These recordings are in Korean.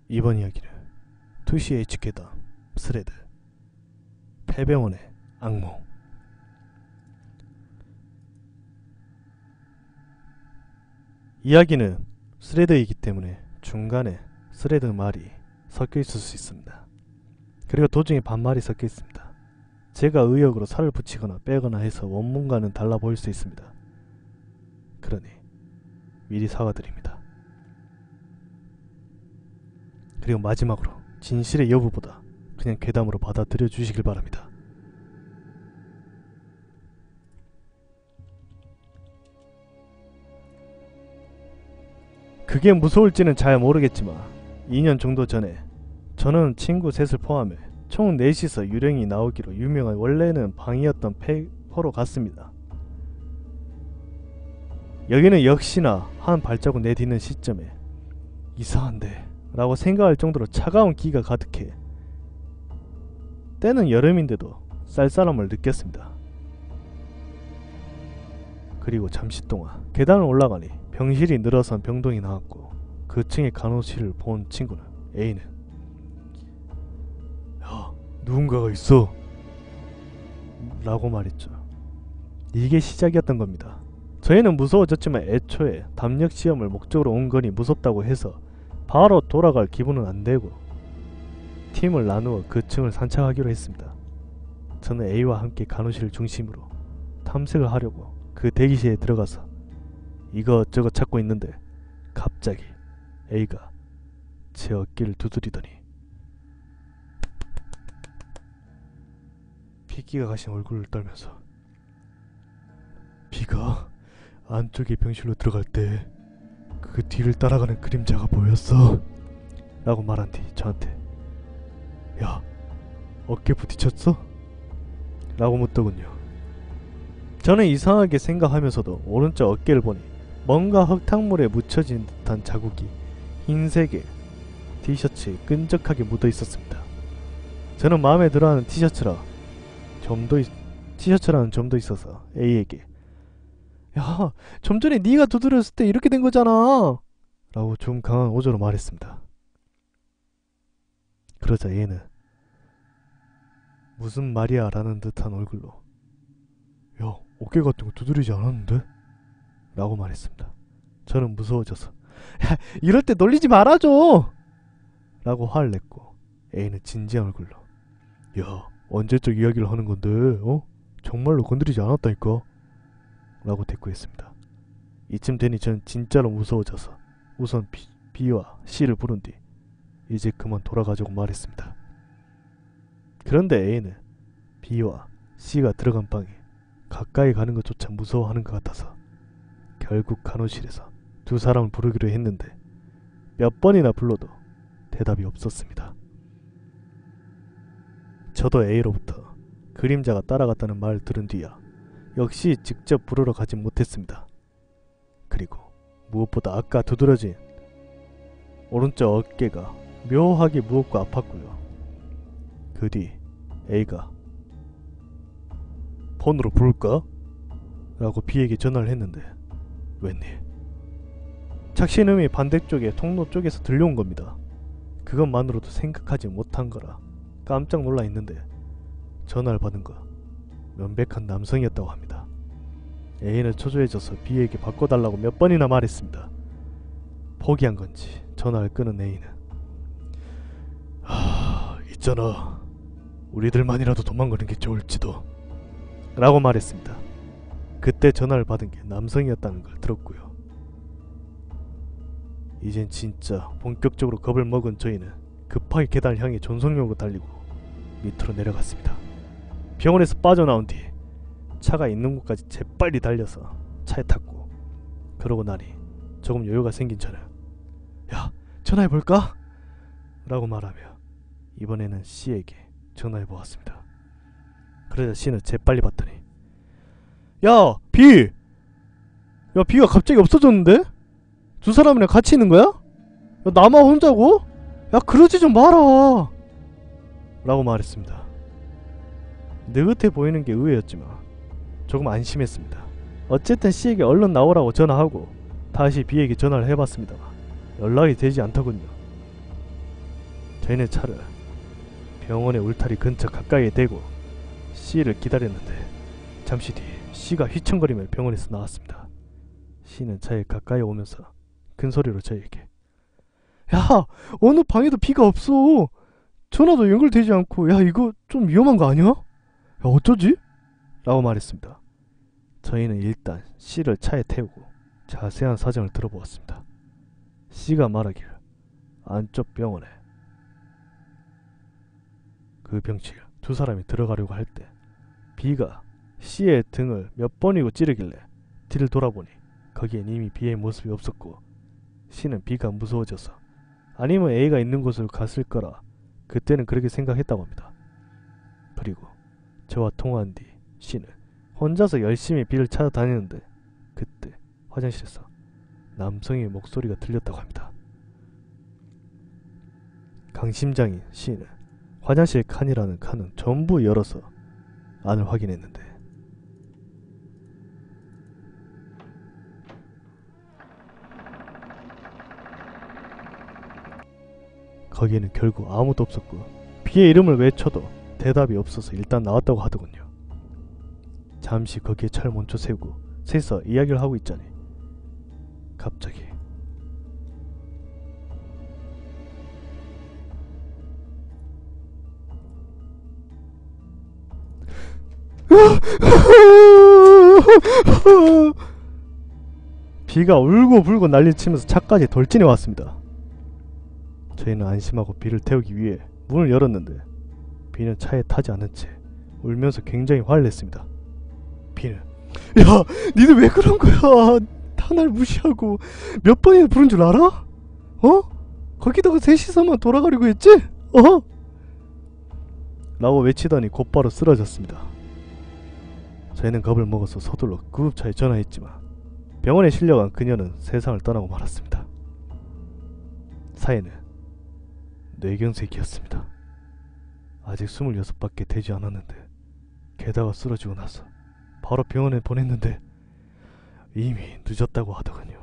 이번 이야기는 2CH 괴담 스레드 폐병원의 악몽. 이야기는 스레드이기 때문에 중간에 스레드 말이 섞여 있을 수 있습니다. 그리고 도중에 반말이 섞여 있습니다. 제가 의역으로 살을 붙이거나 빼거나 해서 원문과는 달라 보일 수 있습니다. 그러니 미리 사과드립니다. 그리고 마지막으로 진실의 여부보다 그냥 괴담으로 받아들여 주시길 바랍니다. 그게 무서울지는 잘 모르겠지만 2년 정도 전에 저는 친구 셋을 포함해 총 4이서 유령이 나오기로 유명한 원래는 방이었던 폐허로 갔습니다. 여기는 역시나 한 발자국 내딛는 시점에 이상한데 라고 생각할 정도로 차가운 기가 가득해 때는 여름인데도 쌀쌀함을 느꼈습니다. 그리고 잠시 동안 계단을 올라가니 병실이 늘어선 병동이 나왔고 그 층의 간호실을 본 친구는 A는 야, 누군가가 있어 라고 말했죠. 이게 시작이었던 겁니다. 저희는 무서워졌지만 애초에 담력 시험을 목적으로 온 거니 무섭다고 해서 바로 돌아갈 기분은 안 되고 팀을 나누어 그 층을 산책하기로 했습니다. 저는 A와 함께 간호실을 중심으로 탐색을 하려고 그 대기실에 들어가서 이것저것 찾고 있는데 갑자기 A가 제 어깨를 두드리더니 핏기가 가신 얼굴을 떨면서 비가 안쪽의 병실로 들어갈 때 그 뒤를 따라가는 그림자가 보였어 라고 말한 뒤 저한테 야, 어깨 부딪혔어? 라고 묻더군요. 저는 이상하게 생각하면서도 오른쪽 어깨를 보니 뭔가 흙탕물에 묻혀진 듯한 자국이 흰색의 티셔츠에 끈적하게 묻어 있었습니다. 저는 마음에 들어하는 티셔츠라는 점도 있어서 A에게 야, 좀 전에 네가 두드렸을 때 이렇게 된 거잖아 라고 좀 강한 어조로 말했습니다. 그러자 A는 무슨 말이야 라는 듯한 얼굴로 야, 어깨 같은 거 두드리지 않았는데? 라고 말했습니다. 저는 무서워져서 야, 이럴 때 놀리지 말아줘! 라고 화를 냈고 A는 진지한 얼굴로 야, 언제적 이야기를 하는 건데 정말로 건드리지 않았다니까? 라고 대꾸했습니다. 이쯤 되니 저는 진짜로 무서워져서 우선 B와 C를 부른 뒤 이제 그만 돌아가자고 말했습니다. 그런데 A는 B와 C가 들어간 방에 가까이 가는 것조차 무서워하는 것 같아서 결국 간호실에서 두 사람을 부르기로 했는데 몇 번이나 불러도 대답이 없었습니다. 저도 A로부터 그림자가 따라갔다는 말을 들은 뒤야 역시 직접 부르러 가진 못했습니다. 그리고 무엇보다 아까 두드러진 오른쪽 어깨가 묘하게 무겁고 아팠고요. 그 뒤 A가 폰으로 부를까? 라고 B에게 전화를 했는데 웬일 착신음이 반대쪽에 통로 쪽에서 들려온 겁니다. 그것만으로도 생각하지 못한 거라 깜짝 놀라 있는데 전화를 받은 거 명백한 남성이었다고 합니다. A는 초조해져서 B에게 바꿔달라고 몇 번이나 말했습니다. 포기한 건지 전화를 끊은 A는 있잖아, 우리들만이라도 도망가는 게 좋을지도 라고 말했습니다. 그때 전화를 받은 게 남성이었다는 걸 들었고요. 이젠 진짜 본격적으로 겁을 먹은 저희는 급하게 계단을 향해 전속력으로 달리고 밑으로 내려갔습니다. 병원에서 빠져나온 뒤 차가 있는 곳까지 재빨리 달려서 차에 탔고 그러고 나니 조금 여유가 생긴 저는 야, 전화해볼까? 라고 말하며 이번에는 C에게 전화해보았습니다. 그러자 C는 재빨리 받더니 야, B! 야, B가 갑자기 없어졌는데? 두 사람이랑 같이 있는 거야? 야, 나만 혼자고? 야, 그러지 좀 마라! 라고 말했습니다. 느긋해 보이는 게 의외였지만 조금 안심했습니다. 어쨌든 C에게 얼른 나오라고 전화하고 다시 B에게 전화를 해봤습니다만 연락이 되지 않더군요. 저희는 차를 병원의 울타리 근처 가까이에 대고 C를 기다렸는데 잠시 뒤 C가 휘청거리며 병원에서 나왔습니다. C는 차에 가까이 오면서 큰 소리로 저에게 야! 어느 방에도 비가 없어! 전화도 연결되지 않고 야 이거 좀 위험한 거 아니야? 야 어쩌지? 라고 말했습니다. 저희는 일단 C를 차에 태우고 자세한 사정을 들어보았습니다. C가 말하길 안쪽 병원에 그 병실 두 사람이 들어가려고 할 때 B가 C의 등을 몇 번이고 찌르길래 뒤를 돌아보니 거기엔 이미 B의 모습이 없었고 C는 B가 무서워져서 아니면 A가 있는 곳으로 갔을 거라 그때는 그렇게 생각했다고 합니다. 그리고 저와 통화한 뒤 C는 혼자서 열심히 B를 찾아다니는데 그때 화장실에서 남성의 목소리가 들렸다고 합니다. 강심장인 C는 화장실 칸이라는 칸은 전부 열어서 안을 확인했는데 거기에는 결국 아무도 없었고 B의 이름을 외쳐도 대답이 없어서 일단 나왔다고 하더군요. 잠시 거기에 차를 멈춰 세우고 셋이서 이야기를 하고 있자니 갑자기 B가 울고불고 난리치면서 차까지 돌진해 왔습니다. 저희는 안심하고 B를 태우기 위해 문을 열었는데 B는 차에 타지 않은 채 울면서 굉장히 화를 냈습니다. B는 야 니들 왜 그런 거야? 다 날 무시하고 몇 번이나 부른 줄 알아? 어? 거기다가 셋이서만 돌아가려고 했지? 어? 라고 외치더니 곧바로 쓰러졌습니다. 저희는 겁을 먹어서 서둘러 구급차에 전화했지만 병원에 실려간 그녀는 세상을 떠나고 말았습니다. 사해는 뇌경색이었습니다. 아직 26밖에 되지 않았는데 게다가 쓰러지고 나서 바로 병원에 보냈는데 이미 늦었다고 하더군요.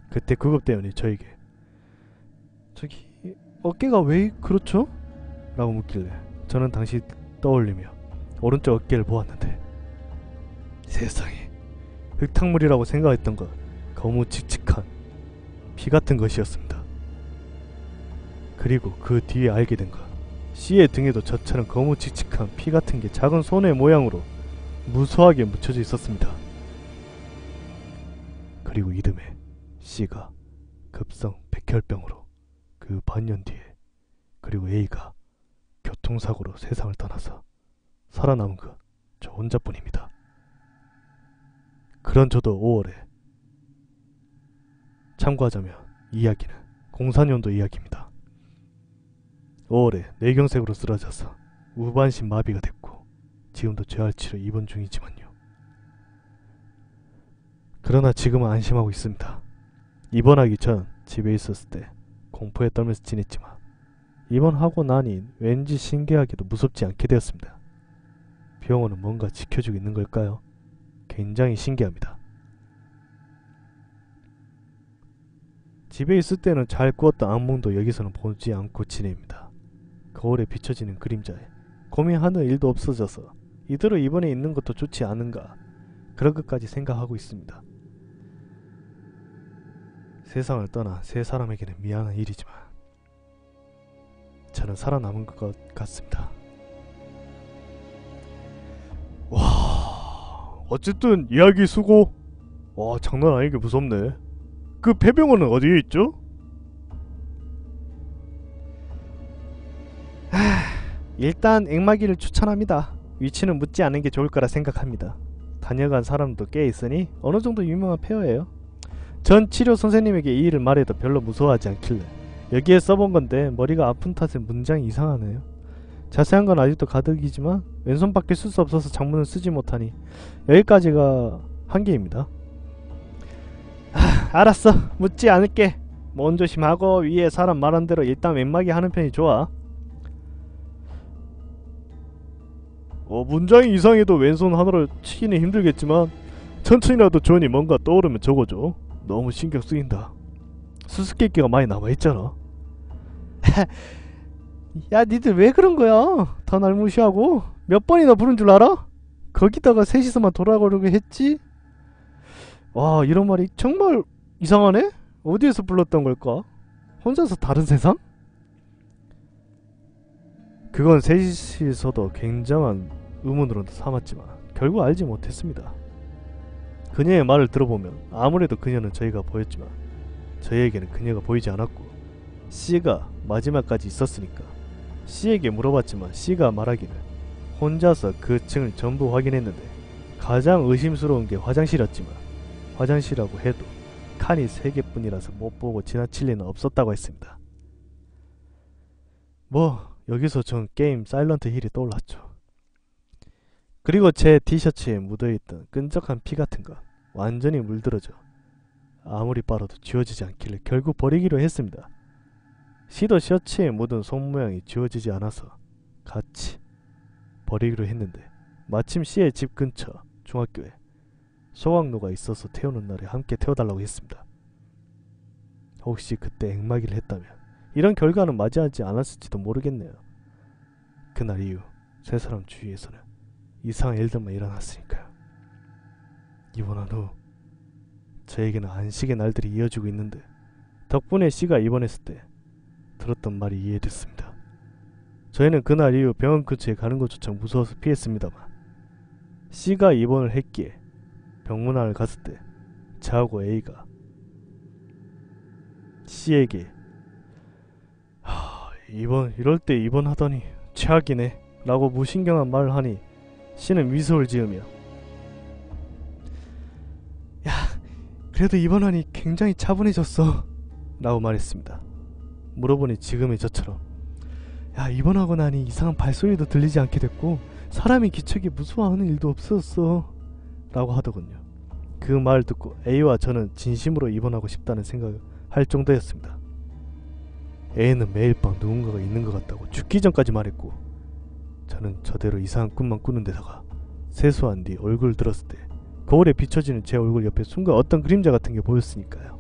그때 구급대원이 저에게 저기 어깨가 왜 그렇죠? 라고 묻길래 저는 당시 떠올리며 오른쪽 어깨를 보았는데 세상에 흙탕물이라고 생각했던 것 거무 칙칙한 피 같은 것이었습니다. 그리고 그 뒤에 알게 된 것 C의 등에도 저처럼 거무 칙칙한 피 같은 게 작은 손의 모양으로 무수하게 묻혀져 있었습니다. 그리고 이듬해 C가 급성 백혈병으로 그 반년 뒤에 그리고 A가 교통사고로 세상을 떠나서 살아남은 것 저 혼자뿐입니다. 그런 저도 5월에 참고하자면 이 이야기는 04년도 이야기입니다. 5월에 뇌경색으로 쓰러져서 우반신 마비가 됐고 지금도 재활치료 입원 중이지만요. 그러나 지금은 안심하고 있습니다. 입원하기 전 집에 있었을 때 공포에 떨면서 지냈지만 입원하고 나니 왠지 신기하게도 무섭지 않게 되었습니다. 병원은 뭔가 지켜주고 있는 걸까요? 굉장히 신기합니다. 집에 있을 때는 잘 꾸었던 악몽도 여기서는 보지 않고 지냅니다. 거울에 비춰지는 그림자에 고민하는 일도 없어져서 이대로 입원해 있는 것도 좋지 않은가 그런 것까지 생각하고 있습니다. 세상을 떠난 세 사람에게는 미안한 일이지만 저는 살아남은 것 같습니다. 와, 어쨌든 이야기 수고. 와, 장난 아니게 무섭네. 그 폐병원은 어디에 있죠? 일단 앵마기를 추천합니다. 위치는 묻지 않은 게 좋을 거라 생각합니다. 다녀간 사람도 꽤 있으니 어느 정도 유명한 폐허예요. 전 치료 선생님에게 이 일을 말해도 별로 무서워하지 않길래 여기에 써본 건데 머리가 아픈 탓에 문장이 이상하네요. 자세한 건 아직도 가득이지만 왼손밖에 쓸 수 없어서 장문을 쓰지 못하니 여기까지가 한계입니다. 알았어. 묻지 않을게. 몸 조심하고 위에 사람 말한 대로 일단 왼마기 하는 편이 좋아. 문장이 이상해도 왼손 하나로 치기는 힘들겠지만 천천히라도 좋으니 뭔가 떠오르면 적어줘. 너무 신경 쓰인다. 수수께끼가 많이 남아있잖아. 야, 니들 왜 그런 거야? 다 날 무시하고 몇 번이나 부른 줄 알아? 거기다가 셋이서만 돌아가려고 했지? 와, 이런 말이 정말 이상하네? 어디에서 불렀던 걸까? 혼자서 다른 세상? 그건 셋이서도 굉장한 의문으로 삼았지만 결국 알지 못했습니다. 그녀의 말을 들어보면 아무래도 그녀는 저희가 보였지만 저희에게는 그녀가 보이지 않았고 C가 마지막까지 있었으니까 C에게 물어봤지만 C가 말하기를 혼자서 그 층을 전부 확인했는데 가장 의심스러운 게 화장실이었지만 화장실이라고 해도 칸이 3개뿐이라서 못 보고 지나칠 리는 없었다고 했습니다. 뭐 여기서 전 게임 사일런트 힐이 떠올랐죠. 그리고 제 티셔츠에 묻어있던 끈적한 피 같은 거 완전히 물들어져 아무리 빨아도 지워지지 않길래 결국 버리기로 했습니다. C도 셔츠에 묻은 손 모양이 지워지지 않아서 같이 버리기로 했는데 마침 C의 집 근처 중학교에 소각로가 있어서 태우는 날에 함께 태워달라고 했습니다. 혹시 그때 액막이를 했다면 이런 결과는 맞이하지 않았을지도 모르겠네요. 그날 이후 세 사람 주위에서는 이상한 일들만 일어났으니까요. 입원한 후 저에게는 안식의 날들이 이어지고 있는데 덕분에 C가 입원했을 때 들었던 말이 이해됐습니다. 저희는 그날 이후 병원 근처에 가는 것조차 무서워서 피했습니다만 C가 입원을 했기에 병문안을 갔을 때 저하고 A가 C에게 이럴 때 입원하다니 최악이네 라고 무신경한 말을 하니 C는 미소를 지으며 야, 그래도 입원하니 굉장히 차분해졌어 라고 말했습니다. 물어보니 지금의 저처럼 야, 입원하고 나니 이상한 발소리도 들리지 않게 됐고 사람이 기척이 무서워하는 일도 없었어 라고 하더군요. 그 말 듣고 A와 저는 진심으로 입원하고 싶다는 생각을 할 정도였습니다. A는 매일 밤 누군가가 있는 것 같다고 죽기 전까지 말했고 저는 저대로 이상한 꿈만 꾸는 데다가 세수한 뒤 얼굴을 들었을 때 거울에 비춰지는 제 얼굴 옆에 순간 어떤 그림자 같은 게 보였으니까요.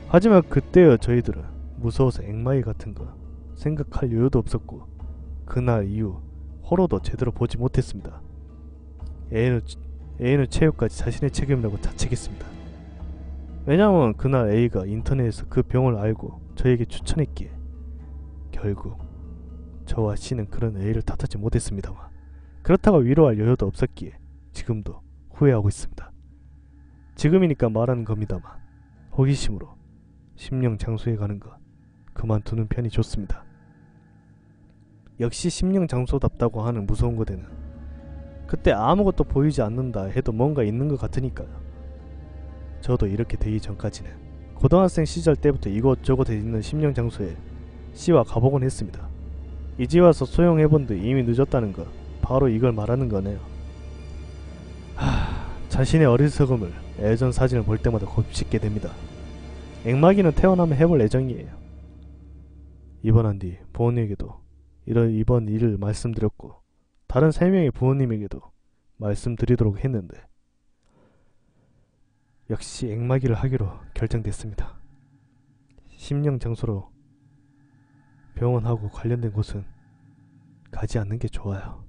하지만 그때의 저희들은 무서워서 액마이 같은 거 생각할 여유도 없었고 그날 이후 호러도 제대로 보지 못했습니다. A는 체육까지 자신의 책임이라고 자책했습니다. 왜냐면 그날 A가 인터넷에서 그 병을 알고 저에게 추천했기에 결국 저와 C는 그런 A를 탓하지 못했습니다만 그렇다고 위로할 여유도 없었기에 지금도 후회하고 있습니다. 지금이니까 말하는 겁니다만 호기심으로 심령 장소에 가는 거 그만두는 편이 좋습니다. 역시 심령 장소답다고 하는 무서운 곳에는 그때 아무것도 보이지 않는다 해도 뭔가 있는 것 같으니까요. 저도 이렇게 되기 전까지는 고등학생 시절 때부터 이곳저곳에 있는 심령 장소에 C와 가보곤 했습니다. 이제 와서 소용해본데 이미 늦었다는 거 바로 이걸 말하는 거네요. 자신의 어리석음을 예전 사진을 볼 때마다 곱씹게 됩니다. 액마기는 태어나면 해볼 예정이에요. 입원한 뒤 부모님에게도 이번 일을 말씀드렸고 다른 3명의 부모님에게도 말씀드리도록 했는데 역시 액마기를 하기로 결정됐습니다. 심령 장소로 병원하고 관련된 곳은 가지 않는 게 좋아요.